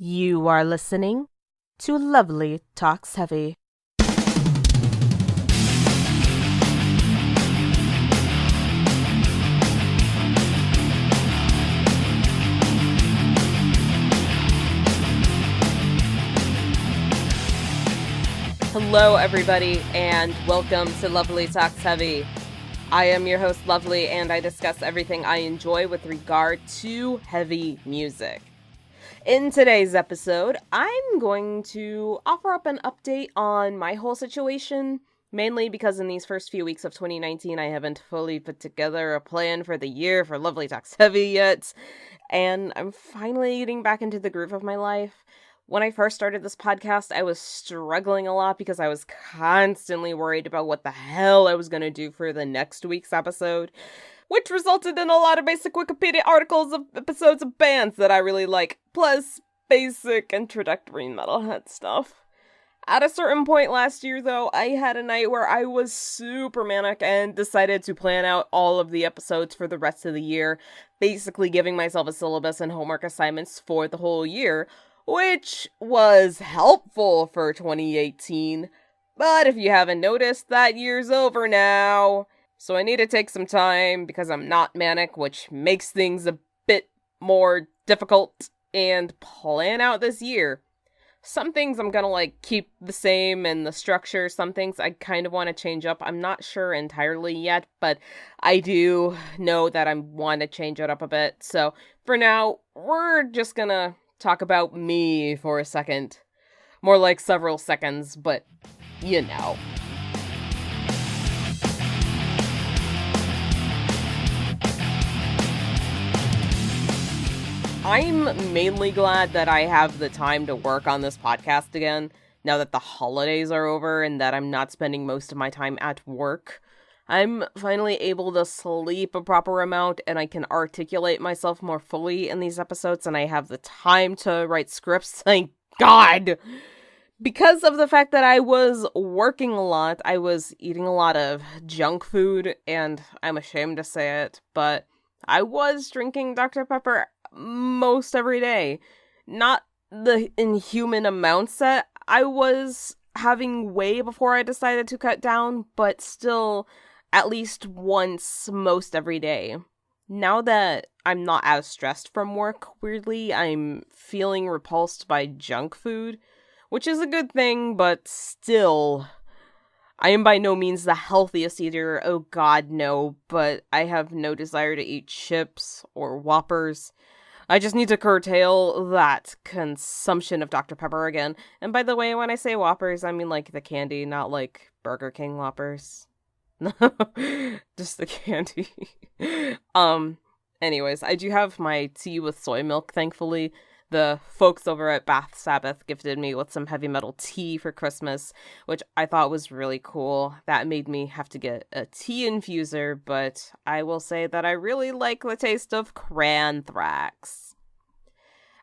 You are listening to Lovely Talks Heavy. Hello, everybody, and welcome to Lovely Talks Heavy. I am your host, Lovely, and I discuss everything I enjoy with regard to heavy music. In today's episode, I'm going to offer up an update on my whole situation, mainly because in these first few weeks of 2019, I haven't fully put together a plan for the year for Lovely Talks Heavy yet, and I'm finally getting back into the groove of my life. When I first started this podcast, I was struggling a lot because I was constantly worried about what the hell I was going to do for the next week's episode, which resulted in a lot of basic Wikipedia articles of episodes of bands that I really like, plus basic introductory metalhead stuff. At a certain point last year, though, I had a night where I was super manic and decided to plan out all of the episodes for the rest of the year, basically giving myself a syllabus and homework assignments for the whole year, which was helpful for 2018. But if you haven't noticed, that year's over now. So I need to take some time because I'm not manic, which makes things a bit more difficult, and plan out this year. Some things I'm gonna keep the same in the structure. Some things I kind of want to change up. I'm not sure entirely yet, but I do know that I want to change it up a bit. So for now, we're just gonna talk about me for a second. More like several seconds, but you know. I'm mainly glad that I have the time to work on this podcast again, now that the holidays are over and that I'm not spending most of my time at work. I'm finally able to sleep a proper amount, and I can articulate myself more fully in these episodes, and I have the time to write scripts, thank God! Because of the fact that I was working a lot, I was eating a lot of junk food, and I'm ashamed to say it, but I was drinking Dr. Pepper most every day. Not the inhuman amounts that I was having way before I decided to cut down, but still at least once most every day. Now that I'm not as stressed from work, weirdly, I'm feeling repulsed by junk food, which is a good thing, but still, I am by no means the healthiest eater, oh god no, but I have no desire to eat chips or Whoppers. I just need to curtail that consumption of Dr. Pepper again. And by the way, when I say Whoppers, I mean the candy, not Burger King Whoppers. No, just the candy. Anyways, I do have my tea with soy milk, thankfully. The folks over at Bath Sabbath gifted me with some heavy metal tea for Christmas, which I thought was really cool. That made me have to get a tea infuser, but I will say that I really like the taste of Cranthrax.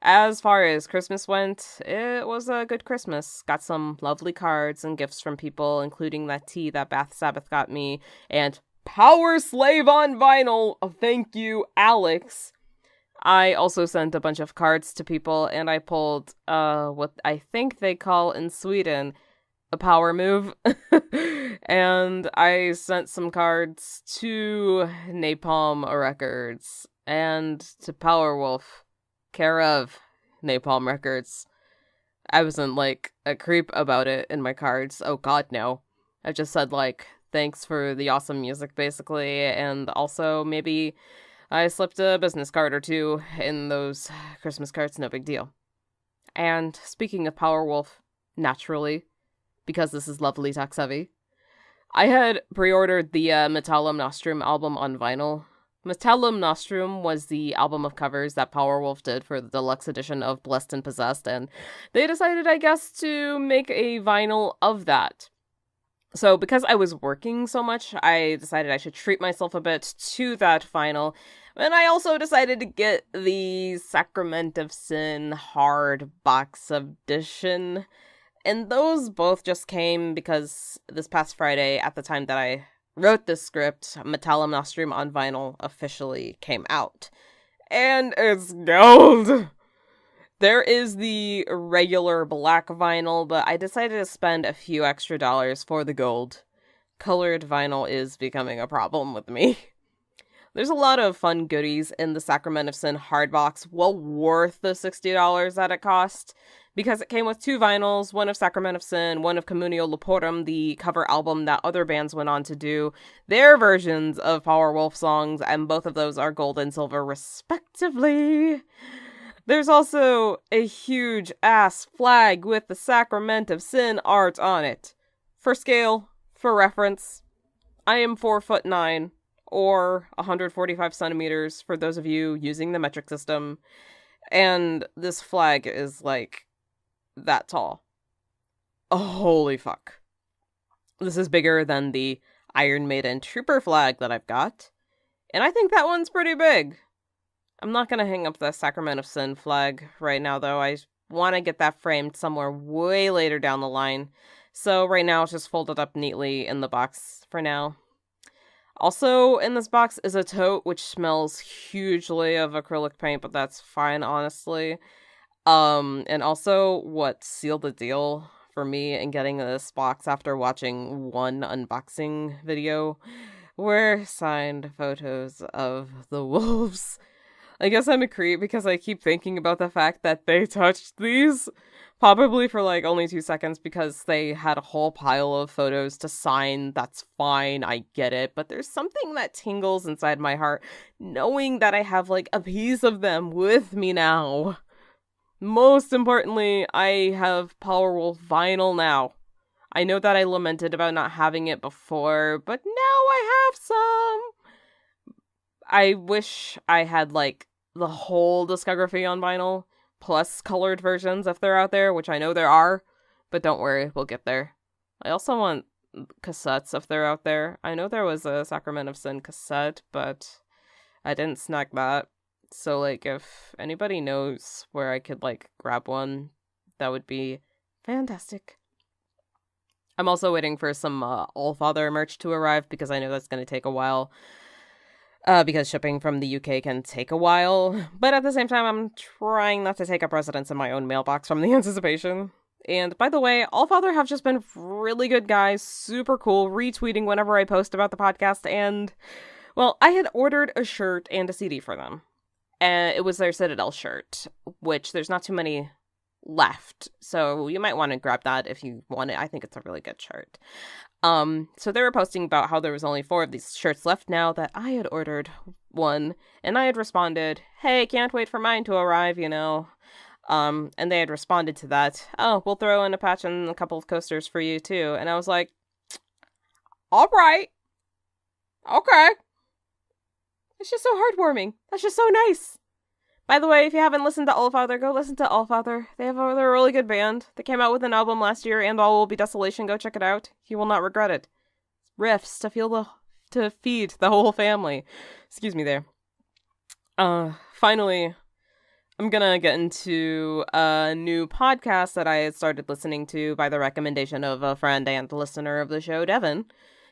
As far as Christmas went, it was a good Christmas. Got some lovely cards and gifts from people, including that tea that Bath Sabbath got me, and Power Slave on vinyl. Oh, thank you, Alex. I also sent a bunch of cards to people, and I pulled, what I think they call in Sweden a power move. And I sent some cards to Napalm Records and to Powerwolf, care of Napalm Records. I wasn't, a creep about it in my cards. Oh god, no. I just said, thanks for the awesome music, basically, and also maybe I slipped a business card or two in those Christmas cards, no big deal. And speaking of Powerwolf, naturally, because this is Lovely Talks Heavy, I had pre-ordered the Metallum Nostrum album on vinyl. Metallum Nostrum was the album of covers that Powerwolf did for the deluxe edition of Blessed and Possessed, and they decided, I guess, to make a vinyl of that. So because I was working so much, I decided I should treat myself a bit to that vinyl. And I also decided to get the Sacrament of Sin hard box edition. And those both just came because this past Friday, at the time that I wrote this script, Metallum Nostrum on vinyl officially came out. And it's gold! There is the regular black vinyl, but I decided to spend a few extra dollars for the gold. Colored vinyl is becoming a problem with me. There's a lot of fun goodies in the Sacrament of Sin hardbox, well worth the $60 that it cost, because it came with 2 vinyls, one of Sacrament of Sin, one of Communio Laportum, the cover album that other bands went on to do their versions of Powerwolf songs, and both of those are gold and silver respectively. There's also a huge ass flag with the Sacrament of Sin art on it. For scale, for reference, I am 4'9", or 145 centimeters for those of you using the metric system, and this flag is like that tall. Oh, holy fuck. This is bigger than the Iron Maiden Trooper flag that I've got, and I think that one's pretty big. I'm not going to hang up the Sacrament of Sin flag right now, though. I want to get that framed somewhere way later down the line. So right now it's just folded up neatly in the box for now. Also in this box is a tote, which smells hugely of acrylic paint, but that's fine, honestly. And also what sealed the deal for me in getting this box after watching one unboxing video were signed photos of the wolves. I guess I'm a creep because I keep thinking about the fact that they touched these, probably for like only 2 seconds because they had a whole pile of photos to sign. That's fine, I get it, but there's something that tingles inside my heart knowing that I have like a piece of them with me now. Most importantly, I have Powerwolf vinyl now. I know that I lamented about not having it before, but now I have some. I wish I had, like, the whole discography on vinyl, plus colored versions if they're out there, which I know there are, but don't worry, we'll get there. I also want cassettes if they're out there. I know there was a Sacrament of Sin cassette, but I didn't snag that. So, like, if anybody knows where I could, like, grab one, that would be fantastic. I'm also waiting for some Allfather merch to arrive, because I know that's going to take a while. Because shipping from the UK can take a while. But at the same time, I'm trying not to take up residence in my own mailbox from the anticipation. And by the way, Allfather have just been really good guys, super cool, retweeting whenever I post about the podcast, and, well, I had ordered a shirt and a CD for them. And it was their Citadel shirt, which there's not too many left, so you might want to grab that if you want it. I think it's a really good shirt. So they were posting about how there was only 4 of these shirts left now that I had ordered one, and I had responded, hey, can't wait for mine to arrive, you know. And they had responded to that, oh, we'll throw in a patch and a couple of coasters for you too. And I was like, all right, okay. It's just so heartwarming. That's just so nice. By the way, if you haven't listened to Allfather, go listen to Allfather. They're a really good band. They came out with an album last year, And All Will Be Desolation. Go check it out. You will not regret it. Riffs to feed the whole family. Excuse me there. Finally, I'm gonna get into a new podcast that I had started listening to by the recommendation of a friend and listener of the show, Devin.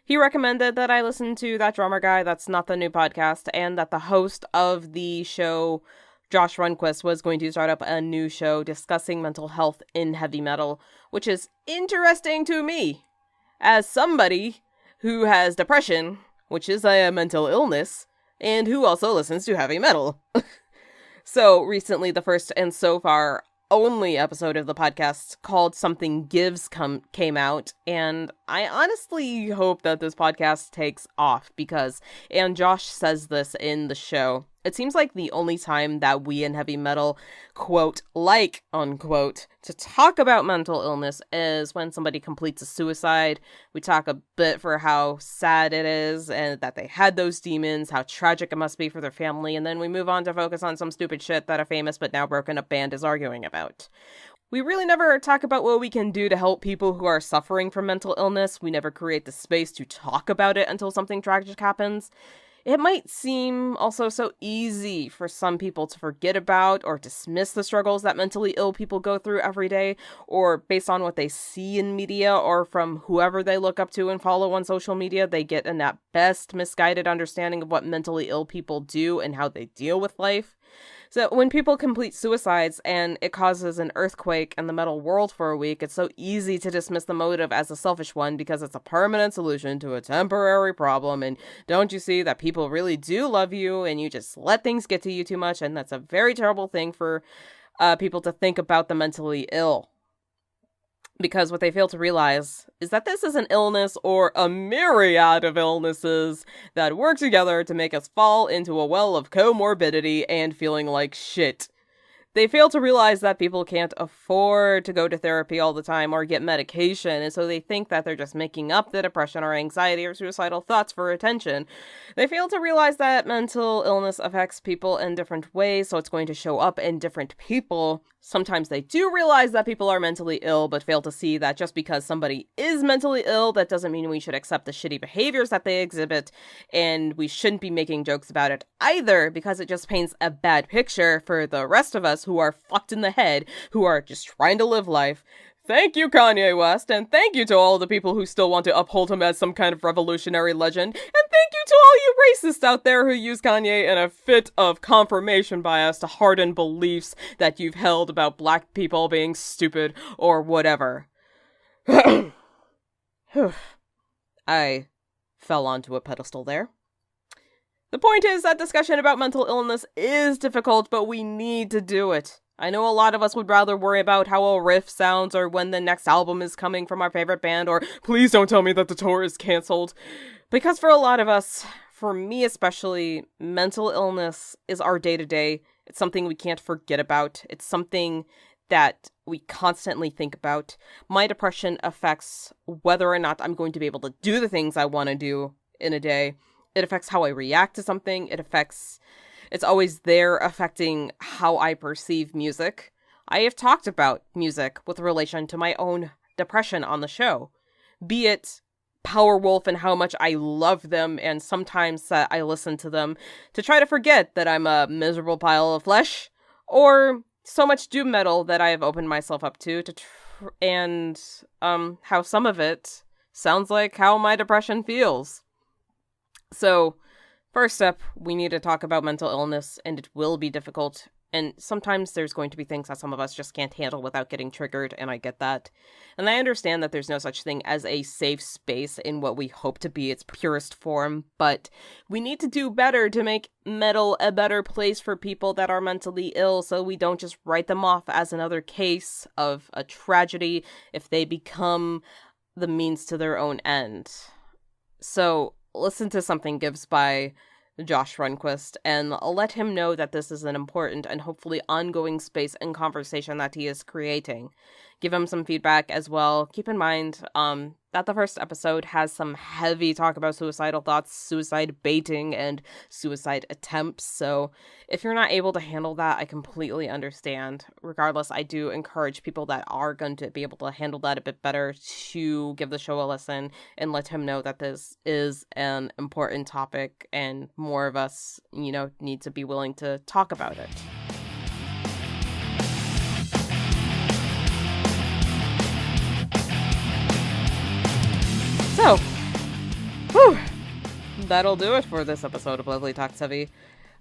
He recommended that I listen to That Drummer Guy, That's Not the New Podcast, and that the host of the show, Josh Runquist, was going to start up a new show discussing mental health in heavy metal, which is interesting to me, as somebody who has depression, which is a mental illness, and who also listens to heavy metal. So recently, the first and so far only episode of the podcast called Something Gives came out, and I honestly hope that this podcast takes off because, and Josh says this in the show, it seems like the only time that we in heavy metal, quote, like, unquote, to talk about mental illness is when somebody completes a suicide. We talk a bit for how sad it is and that they had those demons, how tragic it must be for their family, and then we move on to focus on some stupid shit that a famous but now broken up band is arguing about. We really never talk about what we can do to help people who are suffering from mental illness. We never create the space to talk about it until something tragic happens. It might seem also so easy for some people to forget about or dismiss the struggles that mentally ill people go through every day, or based on what they see in media or from whoever they look up to and follow on social media, they get an at best misguided understanding of what mentally ill people do and how they deal with life. So when people complete suicides and it causes an earthquake in the metal world for a week, it's so easy to dismiss the motive as a selfish one because it's a permanent solution to a temporary problem. And don't you see that people really do love you and you just let things get to you too much? And that's a very terrible thing for people to think about the mentally ill. Because what they fail to realize is that this is an illness or a myriad of illnesses that work together to make us fall into a well of comorbidity and feeling like shit. They fail to realize that people can't afford to go to therapy all the time or get medication, and so they think that they're just making up the depression or anxiety or suicidal thoughts for attention. They fail to realize that mental illness affects people in different ways, so it's going to show up in different people. Sometimes they do realize that people are mentally ill, but fail to see that just because somebody is mentally ill, that doesn't mean we should accept the shitty behaviors that they exhibit, and we shouldn't be making jokes about it either, because it just paints a bad picture for the rest of us who are fucked in the head, who are just trying to live life. Thank you, Kanye West, and thank you to all the people who still want to uphold him as some kind of revolutionary legend, and thank you to all you racists out there who use Kanye in a fit of confirmation bias to harden beliefs that you've held about black people being stupid or whatever. I fell onto a pedestal there. The point is that discussion about mental illness is difficult, but we need to do it. I know a lot of us would rather worry about how a riff sounds or when the next album is coming from our favorite band, or please don't tell me that the tour is canceled. Because for a lot of us, for me especially, mental illness is our day-to-day. It's something we can't forget about. It's something that we constantly think about. My depression affects whether or not I'm going to be able to do the things I want to do in a day. It affects how I react to something. It's always there affecting how I perceive music. I have talked about music with relation to my own depression on the show. Be it Powerwolf and how much I love them, and sometimes I listen to them to try to forget that I'm a miserable pile of flesh, or so much doom metal that I have opened myself up to and how some of it sounds like how my depression feels. So, first up, we need to talk about mental illness, and it will be difficult, and sometimes there's going to be things that some of us just can't handle without getting triggered, and I get that. And I understand that there's no such thing as a safe space in what we hope to be its purest form, but we need to do better to make metal a better place for people that are mentally ill, so we don't just write them off as another case of a tragedy if they become the means to their own end. So, listen to Something Gives by Josh Runquist, and let him know that this is an important and hopefully ongoing space and conversation that he is creating. Give him some feedback as well. Keep in mind that the first episode has some heavy talk about suicidal thoughts, suicide baiting, and suicide attempts, so if you're not able to handle that, I completely understand. Regardless, I do encourage people that are going to be able to handle that a bit better to give the show a listen and let him know that this is an important topic and more of us, need to be willing to talk about it. So, that'll do it for this episode of Lovely Talks Heavy.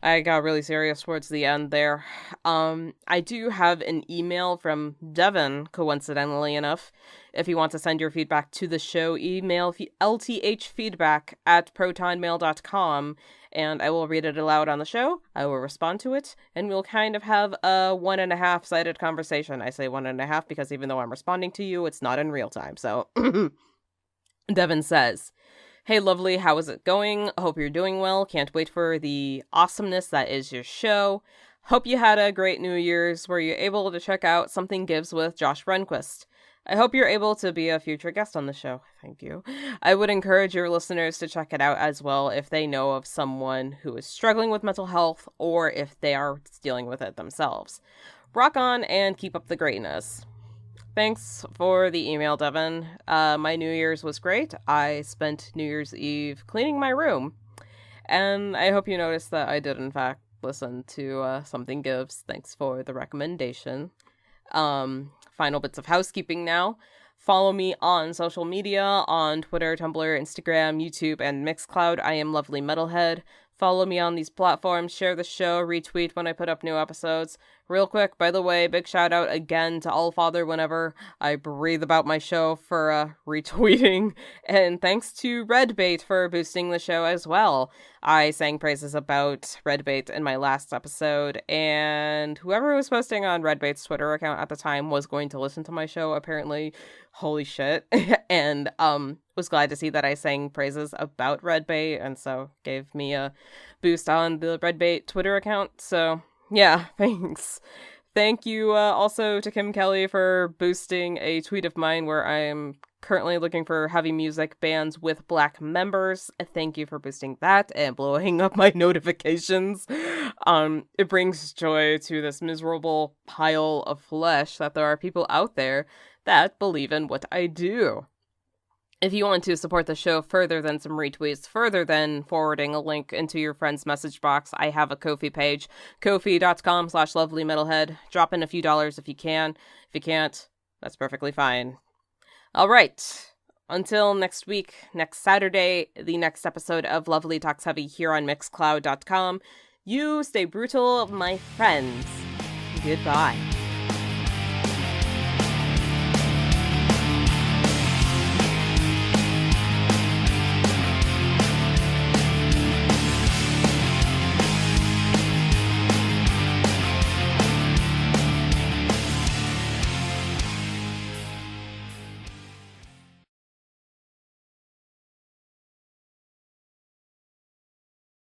I got really serious towards the end there. I do have an email from Devin, coincidentally enough. If you want to send your feedback to the show, email lthfeedback@protonmail.com, and I will read it aloud on the show. I will respond to it, and we'll kind of have a 1.5-sided conversation. I say 1.5 because even though I'm responding to you, it's not in real time, so... Devin says, "Hey, lovely, how is it going? Hope you're doing well. Can't wait for the awesomeness that is your show. Hope you had a great New Year's. Were you able to check out Something Gives with Josh Runquist? I hope you're able to be a future guest on the show. Thank you. I would encourage your listeners to check it out as well if they know of someone who is struggling with mental health or if they are dealing with it themselves. Rock on and keep up the greatness." Thanks for the email, Devin. My New Year's was great. I spent New Year's Eve cleaning my room. And I hope you noticed that I did, in fact, listen to Something Gives. Thanks for the recommendation. Final bits of housekeeping now. Follow me on social media on Twitter, Tumblr, Instagram, YouTube, and Mixcloud. I am Lovely Metalhead. Follow me on these platforms, share the show, retweet when I put up new episodes. Real quick, by the way, big shout out again to Allfather whenever I breathe about my show for retweeting. And thanks to Redbait for boosting the show as well. I sang praises about Redbait in my last episode, and whoever was posting on Redbait's Twitter account at the time was going to listen to my show, apparently. Holy shit. And was glad to see that I sang praises about Redbait, and so gave me a boost on the Redbait Twitter account. So yeah, thanks. Thank you also to Kim Kelly for boosting a tweet of mine where I am currently looking for heavy music bands with Black members. Thank you for boosting that and blowing up my notifications. It brings joy to this miserable pile of flesh that there are people out there that believe in what I do. If you want to support the show further than some retweets, further than forwarding a link into your friend's message box, I have a Ko-fi page, ko-fi.com/lovelymetalhead. Drop in a few dollars if you can. If you can't, that's perfectly fine. All right. Until next week, next Saturday, the next episode of Lovely Talks Heavy here on Mixcloud.com. You stay brutal, my friends. Goodbye.